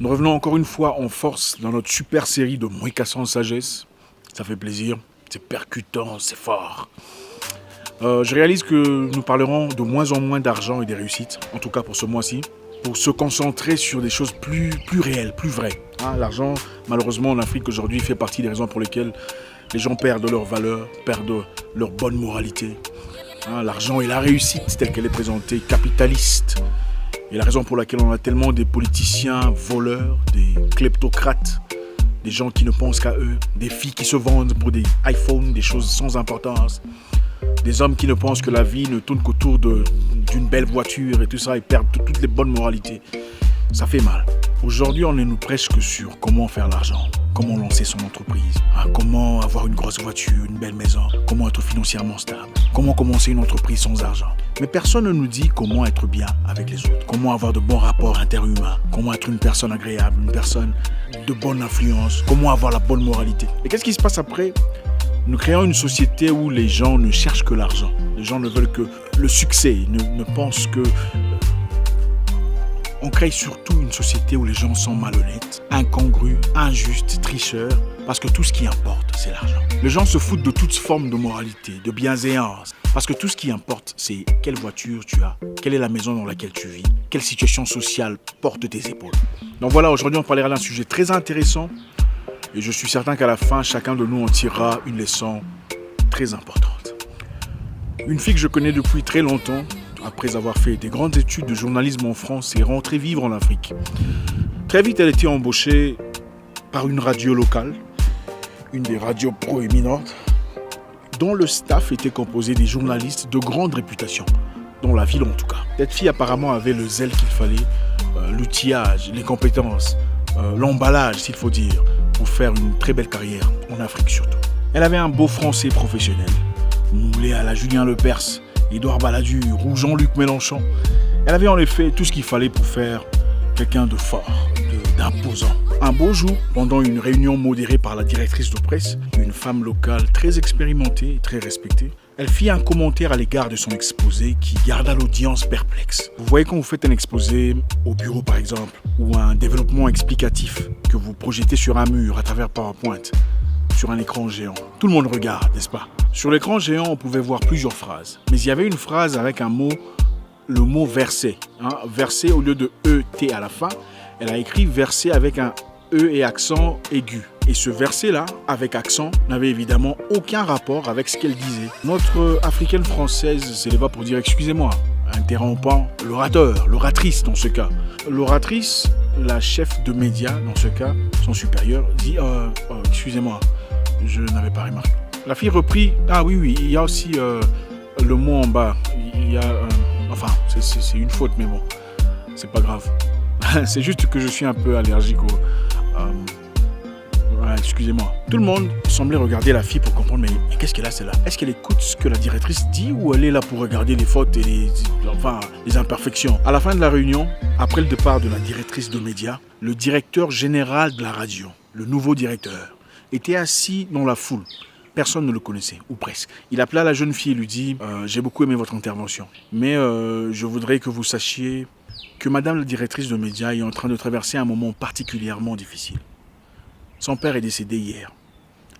Nous revenons encore une fois en force dans notre super série de Moïcassan Sagesse. Ça fait plaisir, c'est percutant, c'est fort. Je réalise que nous parlerons de moins en moins d'argent et des réussites, en tout cas pour ce mois-ci, pour se concentrer sur des choses plus réelles, plus vraies. L'argent, malheureusement, en Afrique aujourd'hui, fait partie des raisons pour lesquelles les gens perdent leur valeur, perdent leur bonne moralité. L'argent et la réussite, telle qu'elle est présentée, capitaliste. Et la raison pour laquelle on a tellement de politiciens voleurs, des kleptocrates, des gens qui ne pensent qu'à eux, des filles qui se vendent pour des iPhones, des choses sans importance, des hommes qui ne pensent que la vie ne tourne qu'autour d'une belle voiture et tout ça, ils perdent toutes les bonnes moralités. Ça fait mal. Aujourd'hui, on ne nous prêche que sur comment faire l'argent, comment lancer son entreprise, comment avoir une grosse voiture, une belle maison, comment être financièrement stable, comment commencer une entreprise sans argent. Mais personne ne nous dit comment être bien avec les autres, comment avoir de bons rapports interhumains, comment être une personne agréable, une personne de bonne influence, comment avoir la bonne moralité. Et qu'est-ce qui se passe après ? Nous créons une société où les gens ne cherchent que l'argent. Les gens ne veulent que le succès, ne pensent que... On crée surtout une société où les gens sont malhonnêtes, incongrus, injustes, tricheurs, parce que tout ce qui importe, c'est l'argent. Les gens se foutent de toute forme de moralité, de bienséance, parce que tout ce qui importe, c'est quelle voiture tu as, quelle est la maison dans laquelle tu vis, quelle situation sociale porte tes épaules. Donc voilà, aujourd'hui on parlera d'un sujet très intéressant, et je suis certain qu'à la fin, chacun de nous en tirera une leçon très importante. Une fille que je connais depuis très longtemps, après avoir fait des grandes études de journalisme en France et rentrée vivre en Afrique. Très vite, elle a été embauchée par une radio locale, une des radios proéminentes, dont le staff était composé des journalistes de grande réputation, dans la ville en tout cas. Cette fille apparemment avait le zèle qu'il fallait, l'outillage, les compétences, l'emballage s'il faut dire, pour faire une très belle carrière, en Afrique surtout. Elle avait un beau français professionnel, moulé à la Julien Lepers, Édouard Balladur ou Jean-Luc Mélenchon. Elle avait en effet tout ce qu'il fallait pour faire quelqu'un de fort, d'imposant. Un beau jour, pendant une réunion modérée par la directrice de presse, une femme locale très expérimentée et très respectée, elle fit un commentaire à l'égard de son exposé qui garda l'audience perplexe. Vous voyez quand vous faites un exposé au bureau par exemple, ou un développement explicatif que vous projetez sur un mur à travers PowerPoint, sur un écran géant. Tout le monde regarde, n'est-ce pas ? Sur l'écran géant, on pouvait voir plusieurs phrases. Mais il y avait une phrase avec un mot, le mot verset. Verset au lieu de E-T à la fin, elle a écrit verset avec un E et accent aigu. Et ce verset-là, avec accent, n'avait évidemment aucun rapport avec ce qu'elle disait. Notre africaine française s'éleva pour dire excusez-moi, interrompant l'orateur, l'oratrice dans ce cas. L'oratrice, la chef de médias dans ce cas, son supérieur, dit excusez-moi, je n'avais pas remarqué. La fille reprit, oui, il y a aussi le mot en bas, il y a, c'est une faute mais bon, c'est pas grave. C'est juste que je suis un peu allergique excusez-moi. Tout le monde semblait regarder la fille pour comprendre, mais qu'est-ce qu'elle a celle-là ? Est-ce qu'elle écoute ce que la directrice dit ou elle est là pour regarder les fautes et les imperfections ? À la fin de la réunion, après le départ de la directrice de médias, le directeur général de la radio, le nouveau directeur, était assis dans la foule. Personne ne le connaissait, ou presque. Il appela la jeune fille et lui dit « J'ai beaucoup aimé votre intervention, mais je voudrais que vous sachiez que madame la directrice de médias est en train de traverser un moment particulièrement difficile. Son père est décédé hier,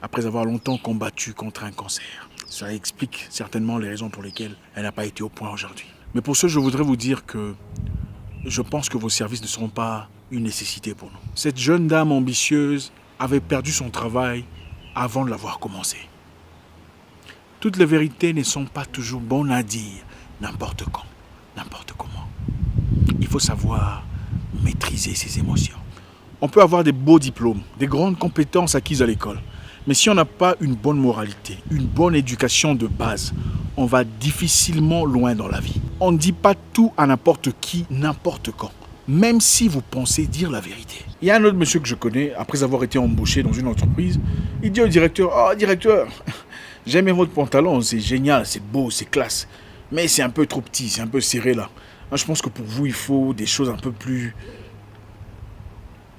après avoir longtemps combattu contre un cancer. Ça explique certainement les raisons pour lesquelles elle n'a pas été au point aujourd'hui. Mais pour ce, je voudrais vous dire que je pense que vos services ne seront pas une nécessité pour nous. Cette jeune dame ambitieuse avait perdu son travail avant de l'avoir commencé. Toutes les vérités ne sont pas toujours bonnes à dire, n'importe quand, n'importe comment. Il faut savoir maîtriser ses émotions. On peut avoir des beaux diplômes, des grandes compétences acquises à l'école. Mais si on n'a pas une bonne moralité, une bonne éducation de base, on va difficilement loin dans la vie. On ne dit pas tout à n'importe qui, n'importe quand. Même si vous pensez dire la vérité. Il y a un autre monsieur que je connais, après avoir été embauché dans une entreprise, il dit au directeur « Oh, directeur, j'aime bien votre pantalon, c'est génial, c'est beau, c'est classe. Mais c'est un peu trop petit, c'est un peu serré là. Je pense que pour vous, il faut des choses un peu plus... »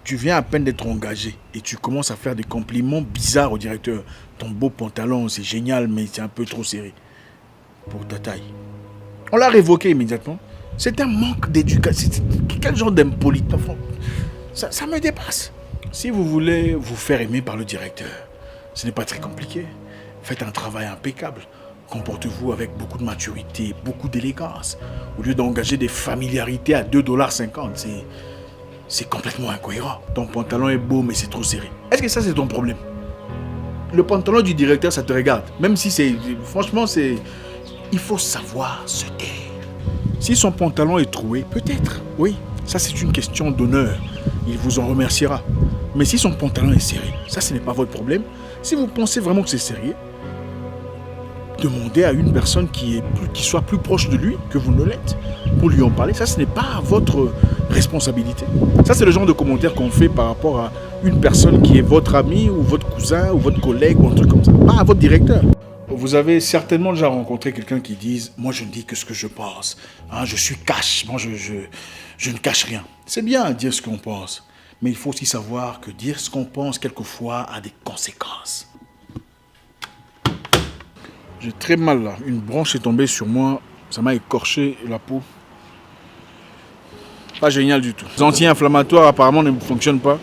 Tu viens à peine d'être engagé et tu commences à faire des compliments bizarres au directeur. Ton beau pantalon, c'est génial, mais c'est un peu trop serré pour ta taille. On l'a révoqué immédiatement. C'est un manque d'éducation. Quel genre d'impolite. Ça me dépasse. Si vous voulez vous faire aimer par le directeur, ce n'est pas très compliqué. Faites un travail impeccable. Comportez-vous avec beaucoup de maturité, beaucoup d'élégance. Au lieu d'engager des familiarités à 2,50 $, c'est complètement incohérent. Ton pantalon est beau, mais c'est trop serré. Est-ce que ça, c'est ton problème? Le pantalon du directeur, ça te regarde. Même si c'est... Franchement, c'est... Il faut savoir se taire. Si son pantalon est troué, peut-être, oui. Ça, c'est une question d'honneur. Il vous en remerciera. Mais si son pantalon est serré, ça, ce n'est pas votre problème. Si vous pensez vraiment que c'est sérieux, demandez à une personne qui soit plus proche de lui que vous ne l'êtes pour lui en parler. Ça, ce n'est pas votre responsabilité. Ça, c'est le genre de commentaire qu'on fait par rapport à une personne qui est votre ami ou votre cousin ou votre collègue ou un truc comme ça. Pas à votre directeur. Vous avez certainement déjà rencontré quelqu'un qui dise « Moi, je ne dis que ce que je pense. Hein, je suis cash. Moi, je ne cache rien. » C'est bien de dire ce qu'on pense. Mais il faut aussi savoir que dire ce qu'on pense, quelquefois, a des conséquences. J'ai très mal là. Une branche est tombée sur moi. Ça m'a écorché la peau. Pas génial du tout. Les anti-inflammatoires apparemment ne fonctionnent pas.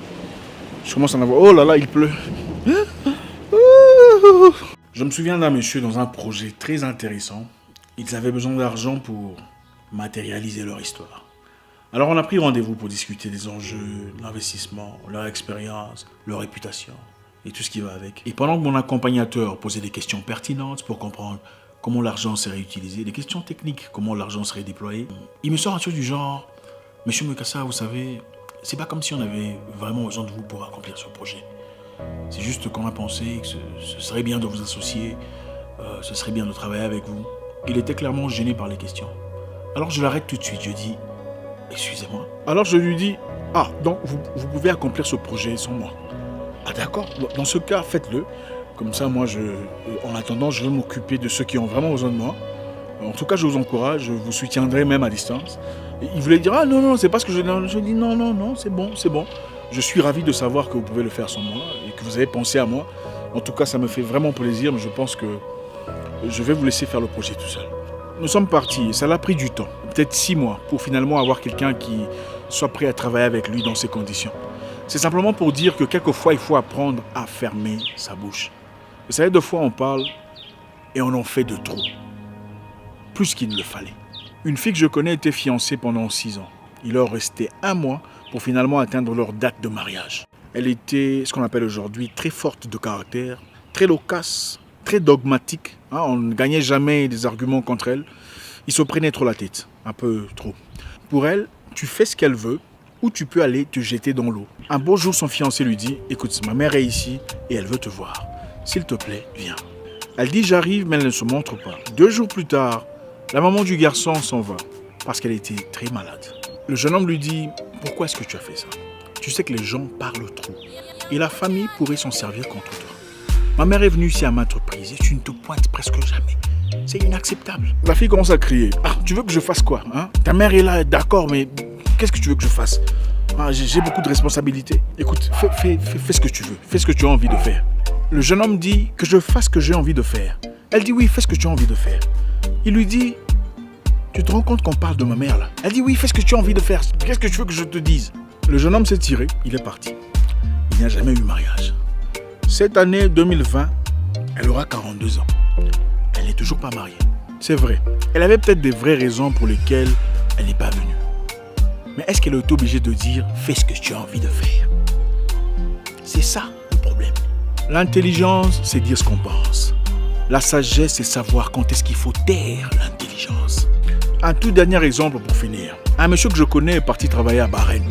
Je commence à en avoir... Oh là là, il pleut. Je me souviens d'un monsieur dans un projet très intéressant. Ils avaient besoin d'argent pour matérialiser leur histoire. Alors on a pris rendez-vous pour discuter des enjeux, l'investissement, leur expérience, leur réputation et tout ce qui va avec. Et pendant que mon accompagnateur posait des questions pertinentes pour comprendre comment l'argent serait utilisé, des questions techniques, comment l'argent serait déployé, il me sort un truc du genre « Monsieur Mukasa, vous savez, c'est pas comme si on avait vraiment besoin de vous pour accomplir ce projet. C'est juste qu'on a pensé que ce serait bien de vous associer, ce serait bien de travailler avec vous. » Il était clairement gêné par les questions. Alors je l'arrête tout de suite, je dis « Excusez-moi ». Alors je lui dis « Ah, donc vous pouvez accomplir ce projet sans moi. » Ah d'accord, dans ce cas, faites-le. Comme ça, moi, en attendant, je vais m'occuper de ceux qui ont vraiment besoin de moi. En tout cas, je vous encourage, je vous soutiendrai même à distance. Et il voulait dire « Ah non, c'est pas ce que je dis. » Je dis « Non, c'est bon. Je suis ravi de savoir que vous pouvez le faire sans moi et que vous avez pensé à moi. En tout cas, ça me fait vraiment plaisir, mais je pense que je vais vous laisser faire le projet tout seul. » Nous sommes partis et ça l'a pris du temps, peut-être 6 mois, pour finalement avoir quelqu'un qui soit prêt à travailler avec lui dans ces conditions. C'est simplement pour dire que quelquefois, il faut apprendre à fermer sa bouche. Vous savez, deux fois, on parle et on en fait de trop. Plus qu'il ne le fallait. Une fille que je connais était fiancée pendant 6 ans. Il leur restait 1 mois pour finalement atteindre leur date de mariage. Elle était, ce qu'on appelle aujourd'hui, très forte de caractère, très loquace, très dogmatique. On ne gagnait jamais des arguments contre elle. Il se prenait trop la tête, un peu trop. Pour elle, tu fais ce qu'elle veut ou tu peux aller te jeter dans l'eau. Un beau jour, son fiancé lui dit « Écoute, ma mère est ici et elle veut te voir. S'il te plaît, viens. » Elle dit « J'arrive » mais elle ne se montre pas. 2 jours plus tard, la maman du garçon s'en va parce qu'elle était très malade. Le jeune homme lui dit « Pourquoi est-ce que tu as fait ça? Tu sais que les gens parlent trop et la famille pourrait s'en servir contre toi. Ma mère est venue ici à maintes reprises et tu ne te pointes presque jamais. C'est inacceptable. » La fille commence à crier « Ah, tu veux que je fasse quoi hein? Ta mère est là, d'accord, mais qu'est-ce que tu veux que je fasse? J'ai beaucoup de responsabilités. Écoute, fais ce que tu veux. Fais ce que tu as envie de faire. » Le jeune homme dit que je fasse ce que j'ai envie de faire. Elle dit oui, fais ce que tu as envie de faire. Il lui dit, tu te rends compte qu'on parle de ma mère là? Elle dit oui, fais ce que tu as envie de faire. Qu'est-ce que tu veux que je te dise? Le jeune homme s'est tiré, il est parti. Il n'y a jamais eu mariage. Cette année 2020, elle aura 42 ans. Elle n'est toujours pas mariée. C'est vrai. Elle avait peut-être des vraies raisons pour lesquelles elle n'est pas venue. Mais est-ce qu'elle est obligée de dire fais ce que tu as envie de faire? C'est ça le problème. L'intelligence, c'est dire ce qu'on pense. La sagesse, c'est savoir quand est-ce qu'il faut taire l'intelligence. Un tout dernier exemple pour finir. Un monsieur que je connais est parti travailler à Bahreïn.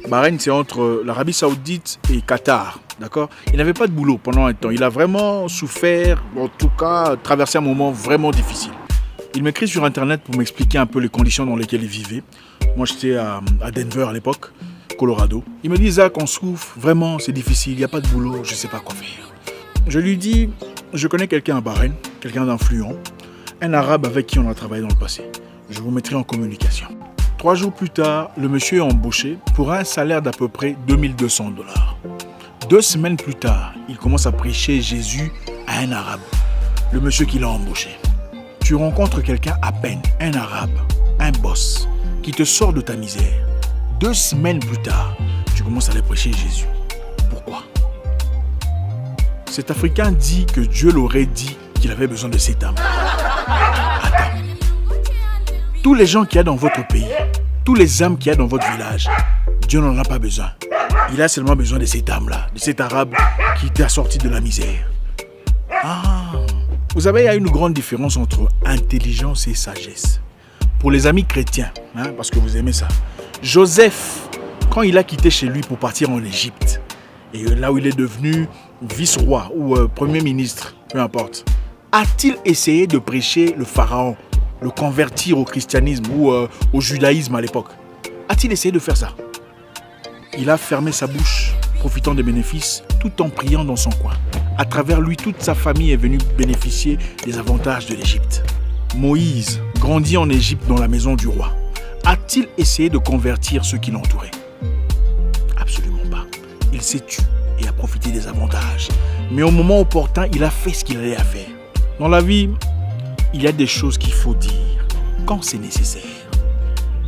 Bahreïn, c'est entre l'Arabie Saoudite et Qatar. D'accord? Il n'avait pas de boulot pendant un temps. Il a vraiment souffert, en tout cas, traversé un moment vraiment difficile. Il m'écrit sur Internet pour m'expliquer un peu les conditions dans lesquelles il vivait. Moi, j'étais à Denver à l'époque, Colorado. Il me dit, Zach, on souffre, vraiment, c'est difficile, il n'y a pas de boulot, je ne sais pas quoi faire. Je lui dis, je connais quelqu'un à Bahreïn, quelqu'un d'influent, un arabe avec qui on a travaillé dans le passé. Je vous mettrai en communication. 3 jours plus tard, le monsieur est embauché pour un salaire d'à peu près $2200. 2 semaines plus tard, il commence à prêcher Jésus à un arabe, le monsieur qui l'a embauché. Tu rencontres quelqu'un à peine, un arabe, un boss, qui te sort de ta misère. 2 semaines plus tard, tu commence à aller prêcher Jésus. Pourquoi? Cet Africain dit que Dieu l'aurait dit qu'il avait besoin de cette âme. Attends. Tous les gens qu'il y a dans votre pays, tous les âmes qu'il y a dans votre village, Dieu n'en a pas besoin. Il a seulement besoin de cette âme-là, de cet arabe qui t'a sorti de la misère. Ah, vous savez, il y a une grande différence entre intelligence et sagesse. Pour les amis chrétiens, parce que vous aimez ça, Joseph, quand il a quitté chez lui pour partir en Égypte, et là où il est devenu vice-roi ou premier ministre, peu importe, a-t-il essayé de prêcher le pharaon, le convertir au christianisme ou au judaïsme à l'époque? A-t-il essayé de faire ça? Il a fermé sa bouche, profitant des bénéfices, tout en priant dans son coin. À travers lui, toute sa famille est venue bénéficier des avantages de l'Égypte. Moïse grandit en Égypte dans la maison du roi. A-t-il essayé de convertir ceux qui l'entouraient? Absolument pas. Il s'est tu et a profité des avantages. Mais au moment opportun, il a fait ce qu'il allait à faire. Dans la vie, il y a des choses qu'il faut dire quand c'est nécessaire.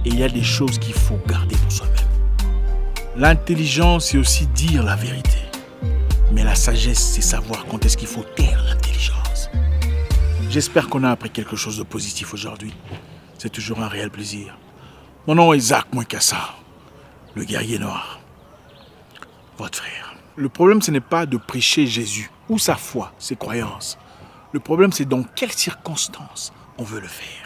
Et il y a des choses qu'il faut garder pour soi-même. L'intelligence, c'est aussi dire la vérité. Mais la sagesse, c'est savoir quand est-ce qu'il faut taire l'intelligence. J'espère qu'on a appris quelque chose de positif aujourd'hui. C'est toujours un réel plaisir. Mon nom est Zach Mouekassa, le guerrier noir. Votre frère. Le problème, ce n'est pas de prêcher Jésus ou sa foi, ses croyances. Le problème, c'est dans quelles circonstances on veut le faire.